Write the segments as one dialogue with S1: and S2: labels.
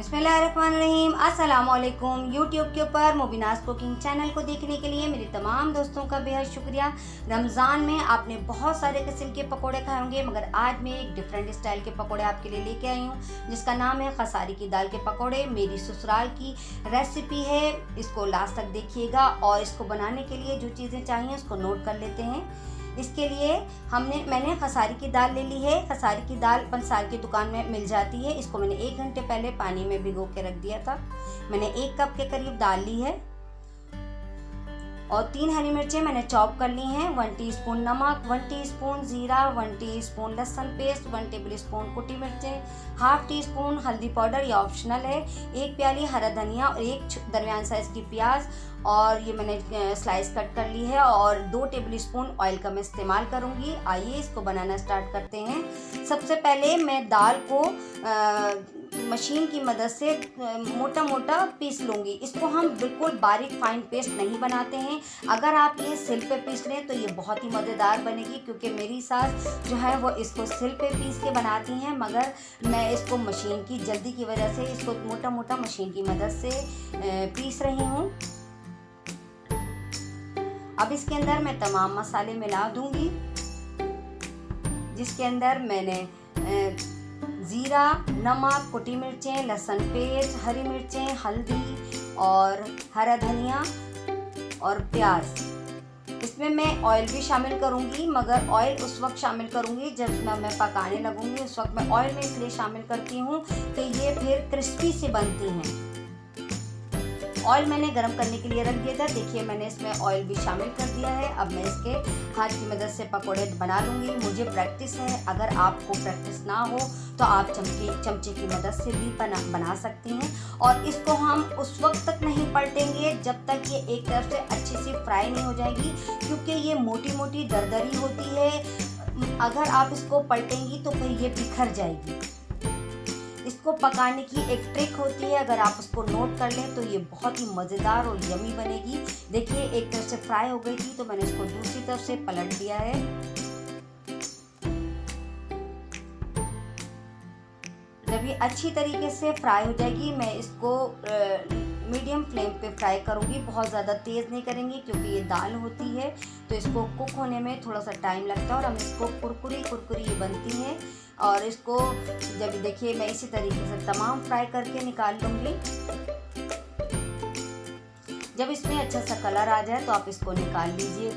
S1: बिस्मिल्लाहिर्रहमानिर्रहीम। अस्सलामुअलैकुम। यूट्यूब के ऊपर मुबीनास कुकिंग चैनल को देखने के लिए मेरे तमाम दोस्तों का बेहद शुक्रिया। रमज़ान में आपने बहुत सारे किस्म के पकोड़े खाए होंगे, मगर आज मैं एक डिफरेंट स्टाइल के पकोड़े आपके लिए लेके आई हूँ, जिसका नाम है खसारी की दाल के पकोड़े। मेरी ससुराल की रेसिपी है, इसको लास्ट तक देखिएगा। और इसको बनाने के लिए जो चीज़ें चाहिए उसको नोट कर लेते हैं। इसके लिए मैंने खसारी की दाल ले ली है। खसारी की दाल पंसार की दुकान में मिल जाती है। इसको मैंने 1 घंटे पहले पानी में भिगो के रख दिया था। मैंने 1 कप के करीब दाल ली है और 3 हरी मिर्चें मैंने चॉप कर ली हैं। 1 टीस्पून नमक, 1 टीस्पून जीरा, 1 टीस्पून लहसुन पेस्ट, 1 टेबल स्पून कुटी मिर्चें, हाफ टीस्पून हल्दी पाउडर, ये ऑप्शनल है, 1 प्याली हरा धनिया और 1 दरमियान साइज की प्याज, और ये मैंने स्लाइस कट कर ली है। और 2 टेबल स्पून ऑयल का मैं इस्तेमाल करूँगी। आइए इसको बनाना स्टार्ट करते हैं। सबसे पहले मैं दाल को मशीन की मदद से मोटा मोटा पीस लूँगी। इसको हम बिल्कुल बारीक फाइन पेस्ट नहीं बनाते हैं। अगर आप ये सिल पे पीस लें तो ये बहुत ही मज़ेदार बनेगी, क्योंकि मेरी सास जो है वो इसको सिल पे पीस के बनाती हैं, मगर मैं इसको मशीन की जल्दी की वजह से इसको मोटा मोटा मशीन की मदद से पीस रही हूँ। अब इसके अंदर मैं तमाम मसाले मिला दूँगी, जिसके अंदर मैंने ज़ीरा, नमक, कुटी मिर्चें, लहसुन पेस्ट, हरी मिर्चें, हल्दी और हरा धनिया और प्याज। इसमें मैं ऑयल भी शामिल करूंगी, मगर ऑयल उस वक्त शामिल करूंगी जब मैं पकाने लगूंगी। उस वक्त मैं ऑयल में इसलिए शामिल करती हूँ कि ये फिर क्रिस्पी सी बनती हैं। ऑयल मैंने गरम करने के लिए रख दिया था। देखिए मैंने इसमें ऑयल भी शामिल कर दिया है। अब मैं इसके हाथ की मदद से पकोड़े बना लूँगी। मुझे प्रैक्टिस है, अगर आपको प्रैक्टिस ना हो तो आप चमचे की मदद से भी बना सकती हैं। और इसको हम उस वक्त तक नहीं पलटेंगे जब तक ये एक तरफ से अच्छी सी फ्राई नहीं हो जाएगी, क्योंकि ये मोटी मोटी दरदरी होती है। अगर आप इसको पलटेंगी तो फिर ये बिखर जाएगी। इसको पकाने की एक ट्रिक होती है, अगर आप उसको नोट कर लें तो ये बहुत ही मज़ेदार और यमी बनेगी। देखिए एक तरफ से फ्राई हो गई थी तो मैंने इसको दूसरी तरफ से पलट दिया है। जब ये अच्छी तरीके से फ्राई हो जाएगी, मैं इसको मीडियम फ्लेम पे फ्राई करूँगी। बहुत ज़्यादा तेज़ नहीं करेंगी, क्योंकि ये दाल होती है तो इसको कुक होने में थोड़ा सा टाइम लगता है। और हम इसको कुरकुरी ये बनती हैं। और इसको जब देखिए मैं इसी तरीके से तमाम फ्राई करके निकाल लूँगी। जब इसमें अच्छा सा कलर आ जाए तो आप इसको निकाल लीजिए।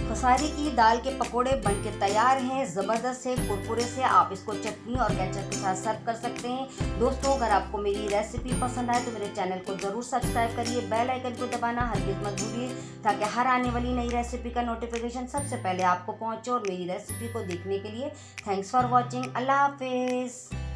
S1: खसारी की दाल के पकोड़े बनके तैयार हैं। ज़बरदस्त से कुरकुरे से आप इसको चटनी और केचप के साथ सर्व कर सकते हैं। दोस्तों, अगर आपको मेरी रेसिपी पसंद आए तो मेरे चैनल को ज़रूर सब्सक्राइब करिए। बेल आइकन को दबाना हरगिज़ मत भूलिए, ताकि हर आने वाली नई रेसिपी का नोटिफिकेशन सबसे पहले आपको पहुँचे। और मेरी रेसिपी को देखने के लिए थैंक्स फॉर वॉचिंग। अल्लाह हाफिज़।